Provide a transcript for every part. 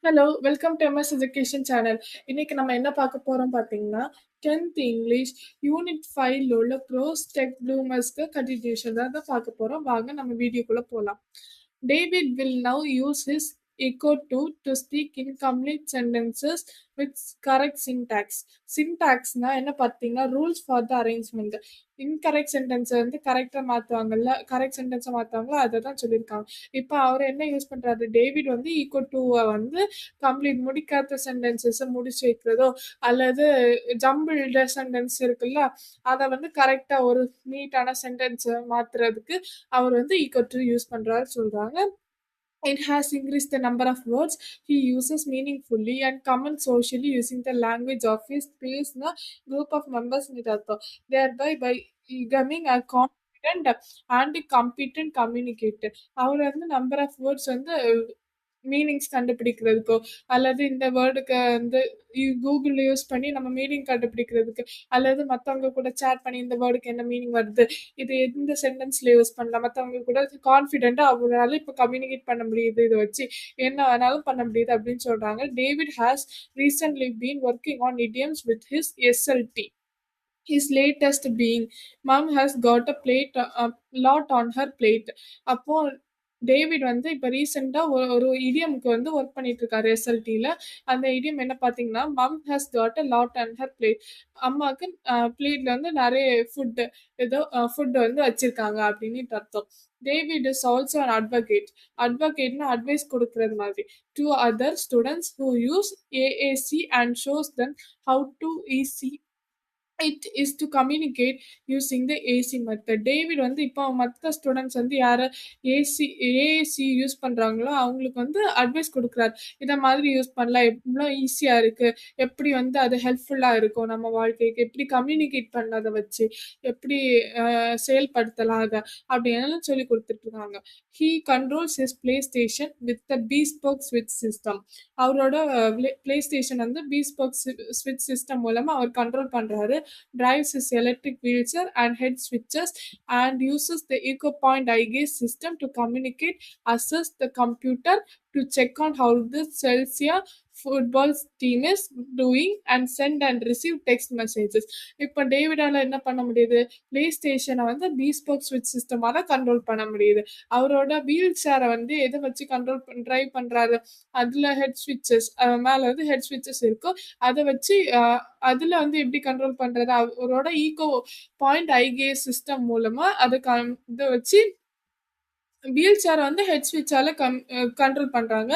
Hello! Welcome to MS education channel. இன்னைக்கு நம்ம என்ன பார்க்க போறோம் பார்த்தீங்கன்னா, 10th இங்கிலீஷ் யூனிட் 5ல உள்ள ப்ரோஸ் டெக் ப்ளூமர்ஸ்க்கு கன்டினியூஷன் தான் பார்க்க போறோம். வாங்க நம்ம வீடியோக்குள்ள போலாம். David will now use his echo to speak in complete sentences with correct syntax. சின்டாக்ஸ்னா என்ன பார்த்தீங்கன்னா, rules for the arrangement. Incorrect sentence வந்து கரெக்ட்டா மாத்துவாங்கல்ல, கரெக்ட் சென்டென்ஸா மாத்துவாங்கல்ல, அத தான் சொல்லியிருக்காங்க. இப்ப அவரு என்ன யூஸ் பண்றாரு, டேவிட் வந்து ஈக்வல் டூவ வந்து கம்ப்ளீட் முடிக்காத சென்டென்சஸ முடிச்சு வைக்கிறதோ, அல்லது ஜம்பிள்டு சென்டென்ஸ் இருக்குல்ல, அத வந்து கரெக்ட்டா ஒரு நீட்டான சென்டென்ஸ மாத்துறதுக்கு அவர் வந்து ஈக்வல் டூ யூஸ் பண்றாருன்னு சொல்றாங்க. It has increased the number of words he uses meaningfully and common socially using the language of his peers in a group of members in Irato, thereby by becoming a confident and competent communicator. அவர் வந்து number of words வந்து meanings கண்டுபிடிக்கிறதுக்கோ, அல்லது இந்த வேர்டுக்கு வந்து கூகுள்ல use பண்ணி நம்ம meaning கண்டுபிடிக்கிறதுக்கு, அல்லது மத்தவங்க கூட சேட் பண்ணி இந்த வேர்டுக்கு என்ன மீனிங் வருது, இது எந்த சென்டென்ஸ்ல யூஸ் பண்ணலாம், மத்தவங்க கூட கான்ஃபிடென்ட்டா அவரால இப்ப கம்யூனிகேட் பண்ண முடியுது. இத வச்சு என்ன வேணாலும் பண்ண முடியுது அப்படின்னு சொல்றாங்க. David has recently been working on idioms with his SLT. His latest being, Mom has got a lot on her plate. அப்போ டேவிட் வந்து இப்ப ரீசெண்டா ஒரு இடியம்க்கு வந்து ஒர்க் பண்ணிட்டு இருக்காரு எஸ்எல்டில. அந்த இடியம் என்ன பார்த்தீங்கன்னா, mum has got a lot on her plate. அம்மாக்கு பிளேட்ல வந்து நிறைய ஃபுட் வந்து வச்சிருக்காங்க அப்படின்னு அர்த்தம். David is also an advocate. அட்வொகேட்னா அட்வைஸ் கொடுக்கறது மாதிரி. To other students who use AAC and shows them how to easy it is to communicate using the AC method. David வந்து இப்போ மற்ற ஸ்டூடெண்ட்ஸ் வந்து யாரை ஏஏசி யூஸ் பண்ணுறாங்களோ அவங்களுக்கு வந்து அட்வைஸ் கொடுக்குறாரு. இதை மாதிரி யூஸ் பண்ணலாம், எவ்வளோ ஈஸியாக இருக்குது, எப்படி வந்து அது ஹெல்ப்ஃபுல்லாக இருக்கும் நம்ம வாழ்க்கைக்கு, எப்படி கம்யூனிகேட் பண்ணதை வச்சு எப்படி செயல்படுத்தலாம் அதை அப்படின்னு சொல்லி கொடுத்துட்ருக்காங்க. He controls his play station with the bespoke ஸ்விட்ச் சிஸ்டம். அவரோட பிளே ஸ்டேஷன் வந்து பீஸ்போக் ஸ்விட்ச் சிஸ்டம் மூலமாக அவர் கண்ட்ரோல் பண்ணுறாரு. drives his electric wheelchair and head switches and uses the EcoPoint eye gaze system to communicate, assess the computer to check on how the Chelsea football team is doing and send and receive text messages. இப்போ டேவிடால என்ன பண்ண முடியுது, play ஸ்டேஷனை வந்து bespoke ஸ்விட்ச் சிஸ்டமாக தான் control பண்ண முடியுது. அவரோட வீல் சேரை வந்து எதை வச்சு டிரைவ் பண்றாரு, அதுல ஹெட் ஸ்விட்சஸ் மேல வந்து ஹெட் ஸ்விட்சஸ் இருக்கும். அதை வச்சு அதுல வந்து எப்படி கண்ட்ரோல் பண்றது, அவரோட ஈகோ பாயிண்ட் ஐகேஸ் சிஸ்டம் மூலமா அதை இதை வச்சு வீல் சேர் வந்து ஹெட் ஸ்விட்சால கண்ட்ரோல் பண்றாங்க.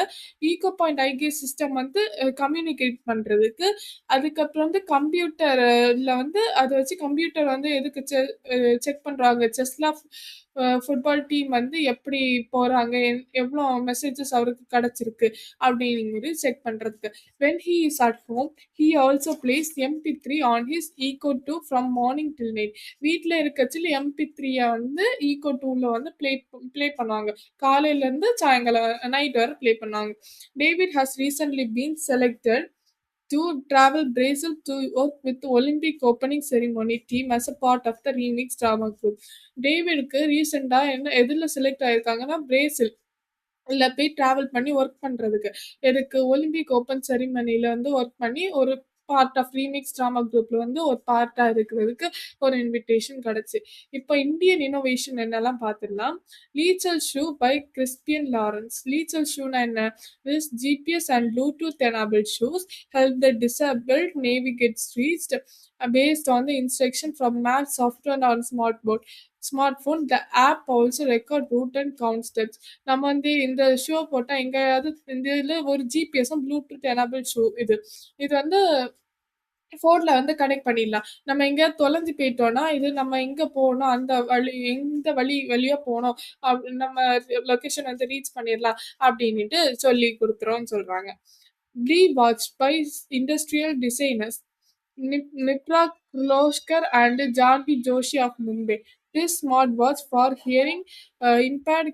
ஈகோ பாயிண்ட் ஐகேஸ் சிஸ்டம் வந்து கம்யூனிகேட் பண்றதுக்கு. அதுக்கப்புறம் வந்து கம்ப்யூட்டர்ல வந்து அதை வச்சு கம்ப்யூட்டர் வந்து எதுக்கு செக் பண்றாங்க, செஸ்ல ஃபுட்பால் டீம் வந்து எப்படி போறாங்க, எவ்வளோ மெசேஜஸ் அவருக்கு கிடைச்சிருக்கு அப்படிங்கிறது செக் பண்றதுக்கு. When he is at home he also plays MP3 on his Echo 2 from morning till night. வீட்டில் இருக்கச்சில் MP3 வந்து ஈகோ 2ல வந்து ப்ளே பண்ணுவாங்க. காலையில இருந்து சாயங்காலம் நைட் வரை ப்ளே பண்ணுவாங்க. David has recently been selected to travel Brazil to work with the Olympic opening ceremony team as a part of the remix drama group. டேவிடுக்கு ரீசெண்டா என்ன எதுல செலக்ட் ஆயிருக்காங்கன்னா, பிரேசில் இல்ல போய் டிராவல் பண்ணி ஒர்க் பண்றதுக்கு. எதுக்கு, ஒலிம்பிக் ஓப்பன் செரிமனில வந்து ஒர்க் பண்ணி ஒரு பார்ட் ஆஃப் ரீமிக்ஸ் ட்ராமா குரூப்ல வந்து ஒரு பார்ட்டா இருக்கிறதுக்கு ஒரு இன்விடேஷன் கிடைச்சு. இப்போ இந்தியன் இன்னோவேஷன் என்னெல்லாம் பார்த்துடலாம். லீச்சல் ஷூ பை கிறிஸ்டியன் லாரன்ஸ். லீச்சல் ஷூனா என்ன, this GPS and Bluetooth enabled shoes help the disabled navigate streets based on the instruction from map software on smartphone. The app also record route and count steps. நம்ம வந்து இந்த show போட்டா எங்கேயாவது இந்த இதில் ஒரு ஜிபிஎஸும் Bluetooth enable shoe இது வந்து ஃபோன்ல வந்து கனெக்ட் பண்ணிடலாம். நம்ம எங்கேயாவது தொலைஞ்சு போயிட்டோம்னா இது நம்ம எங்க போகணும், அந்த வழி எந்த வழியா போகணும், நம்ம லொக்கேஷன் வந்து ரீச் பண்ணிடலாம் அப்படின்ட்டு சொல்லி கொடுக்குறோம்னு சொல்றாங்க. ப்ளீ வாட்ச் பை இண்டஸ்ட்ரியல் டிசைனர்ஸ் நிப்ரா Kirloskar and Janvi Joshi of Mumbai. This smartwatch for hearing impaired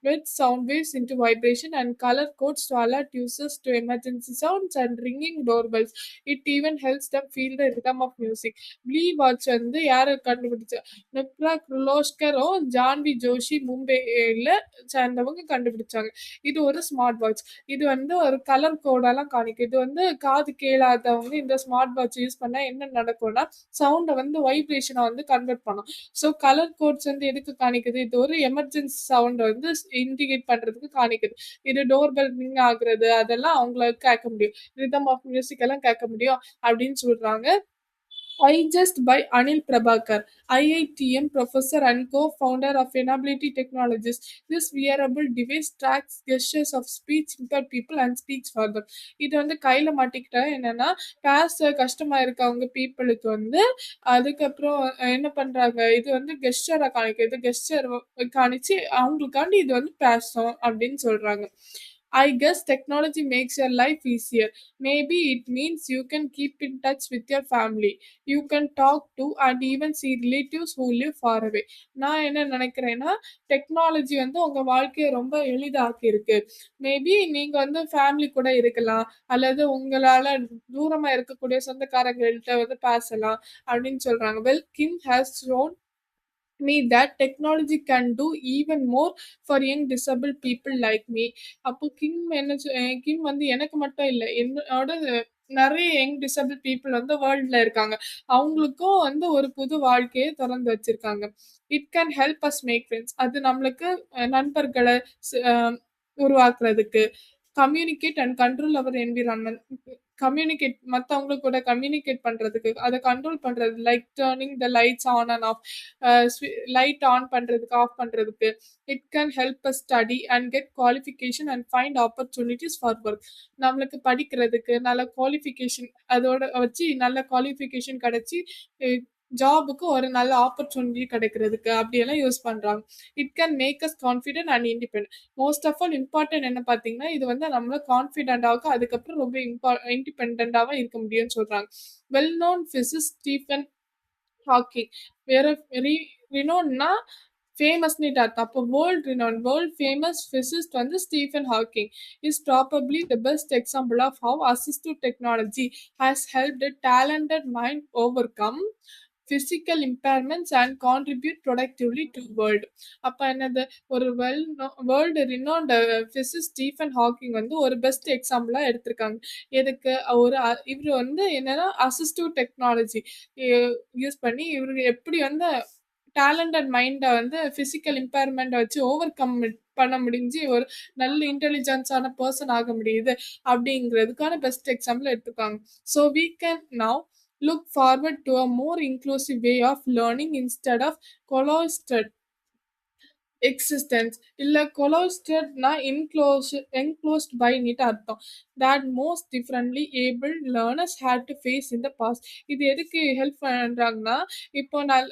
transmits sound waves into vibration and color codes to alert users to emergency sounds and ringing doorbells. It even helps them feel the rhythm of music. Plea watch வந்து யாரு கண்டுபிடிச்சா? நுப்ரா கிர்லோஸ்கரும் ஜான்வி ஜோஷி மும்பைல சேர்ந்தவங்க கண்டுபிடிச்சாங்க. இது ஒரு smart watch. இது வந்து ஒரு கலர் கோடெல்லாம் காணிக்கும். இது வந்து காது கேளாதவங்க இந்த ஸ்மார்ட் வாட்ச் யூஸ் பண்ணா என்ன நடக்கும்னா, சவுண்ட வந்து வைப்ரேஷனா வந்து கன்வெர்ட் பண்ணும். ஸோ கலர் கோட்ஸ் வந்து எதுக்கு காணிக்குது? இது ஒரு எமர்ஜென்சி சவுண்ட வந்து இண்டிகேட் பண்றதுக்கு காணிக்குது. இது டோர் பெல் ரிங் ஆகுறது அதெல்லாம் அவங்கள கேட்க முடியும். ரிதம் ஆஃப் மியூசிக் எல்லாம் கேட்க முடியும் அப்படின்னு சொல்றாங்க. iJust by Anil Prabhakar, IITM professor and co-founder of Enability Technologies. This wearable device tracks gestures of speech impaired people and speaks for them. இது வந்து கையில மாட்டிக்கிட்டா என்னன்னா, பேச கஷ்டமா இருக்கவங்க பீப்புளுக்கு வந்து அதுக்கப்புறம் என்ன பண்றாங்க, இது வந்து கெஸ்டரா காணிக்குது. கெஸ்டர் காணிச்சு அவங்களுக்காண்டி இது வந்து பேசும் அப்படின்னு சொல்றாங்க. I guess technology makes your life easier. Maybe it means you can keep in touch with your family. You can talk to and even see relatives who live far away. நான் என்ன நினைக்கிறேன்னா, technology வந்து உங்க வாழ்க்கைய ரொம்ப எளிதாக்கி இருக்கு. Maybe நீங்க வந்து ஃபேமிலி கூட இருக்கலாம். அல்லது உங்களால தூரமா இருக்கக்கூடிய சொந்தக்காரங்கள்ட்ட வந்து பேசலாம் அப்படின்னு சொல்றாங்க. Well, Kim has shown me that technology can do even more for young disabled people like me. அப்போ கிம் வந்து எனக்கு மட்டும் இல்ல, என்னோட நிறைய யங் டிசபிள் பீப்புள் வந்து வேர்ல்ட்ல இருக்காங்க. அவங்களுக்கும் வந்து ஒரு புது வாழ்க்கையை திறந்து வச்சிருக்காங்க. It can help us make friends. அது நம்மளுக்கு நண்பர்களை உருவாக்குறதுக்கு, communicate and control our environment. Communicate மற்றவங்க கூட கம்யூனிகேட் பண்றதுக்கு, அதை கண்ட்ரோல் பண்றது, like turning the lights on and off, light on பண்றதுக்கு ஆஃப் பண்றதுக்கு. It can help us study and get qualification and find opportunities for work. நம்மளுக்கு படிக்கிறதுக்கு நல்ல குவாலிஃபிகேஷன், அதோட வச்சு நல்ல குவாலிஃபிகேஷன் கிடைச்சி ஜாபுக்கு ஒரு நல்ல ஆப்பர்ச்சுனிட்டி கிடைக்கிறதுக்கு அப்படியெல்லாம் யூஸ் பண்றாங்க. It can make us confident and independent. Most of all important என்ன பார்த்தீங்கன்னா, இது வந்து நம்மள கான்ஃபிடென்டாக அதுக்கப்புறம் ரொம்ப இண்டிபெண்டாகவும் இருக்க முடியும்னு சொல்றாங்க. Well known physicist Stephen Hawking. வேற ரினோன்னா ஃபேமஸ்னிட்டு அர்த்தம். அப்போ வேர்ல்ட் ஃபேமஸ் பிசிசிஸ்ட் வந்து Stephen Hawking is probably the best example of how assistive technology has helped talented mind overcome physical impairments and contribute productively to world. அப்ப என்னது, ஒரு world renowned physicist Stephen Hawking வந்து ஒரு best எக்ஸாம்பிளா எடுத்திருக்காங்க. எதுக்கு, ஒரு இவர் வந்து என்னன்னா அசிஸ்டிவ் டெக்னாலஜி யூஸ் பண்ணி இவருக்கு எப்படி வந்து டேலண்டட் மைண்டை வந்து பிசிக்கல் இம்பேர்மெண்ட்டை வச்சு ஓவர் கம் பண்ண முடிஞ்சு ஒரு நல்ல இன்டெலிஜென்ஸான பர்சன் ஆக முடியுது அப்படிங்கிறதுக்கான பெஸ்ட் எக்ஸாம்பிள் எடுத்துக்காங்க. So we can now look forward to a more inclusive way of learning instead of cloistered existence. இல்ல cloisteredனா enclosed by னிட்டு அர்த்தம். that most differently able learners had to face in the past. இது எதுக்கு help பண்றாங்கன்னா, இப்போ நான்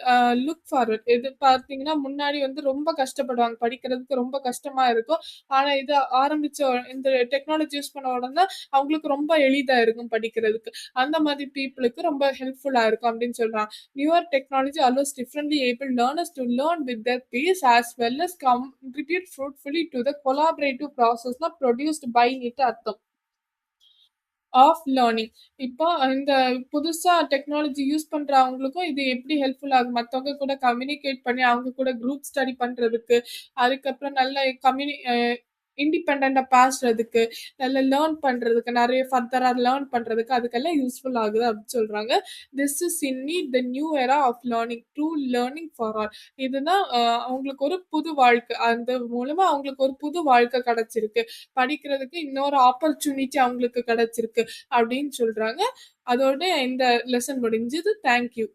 look forward, இது பார்த்தீங்கன்னா முன்னாடி வந்து ரொம்ப கஷ்டப்படுவாங்க, படிக்கிறதுக்கு ரொம்ப கஷ்டமா இருக்கும். ஆனா இது ஆரம்பிச்ச இந்த டெக்னாலஜி யூஸ் பண்ண உடனே அவங்களுக்கு ரொம்ப எளிதா இருக்கும் படிக்கிறதுக்கு. அந்த மாதிரி பீப்புளுக்கு ரொம்ப ஹெல்ப்ஃபுல்லா இருக்கும் அப்படின்னு சொல்றாங்க. Newer technology allows differently able learners to learn with their pace as well as contribute fruitfully to the collaborative process produced by it அர்த்தம் ஆஃப் லேர்னிங். இப்போ இந்த புதுசா டெக்னாலஜி யூஸ் பண்றவங்களுக்கும் இது எப்படி ஹெல்ப்ஃபுல் ஆகும், மற்றவங்க கூட கம்யூனிகேட் பண்ணி அவங்க கூட குரூப் ஸ்டடி பண்றதுக்கு, அதுக்கப்புறம் நல்ல இண்டிபெண்டா பேசுறதுக்கு, நல்ல லேர்ன் பண்றதுக்கு, நிறைய ஃபர்தரா லேர்ன் பண்றதுக்கு அதுக்கெல்லாம் யூஸ்ஃபுல் ஆகுது அப்படின்னு சொல்றாங்க. This is indeed the new era of learning, true learning for all. இதுதான் அவங்களுக்கு ஒரு புது வாழ்க்கை, அந்த மூலமா அவங்களுக்கு ஒரு புது வாழ்க்கை கிடைச்சிருக்கு, படிக்கிறதுக்கு இன்னொரு ஆப்பர்ச்சுனிட்டி அவங்களுக்கு கிடைச்சிருக்கு அப்படின்னு சொல்றாங்க. அதோட இந்த லெசன் முடிஞ்சது. தேங்க்யூ.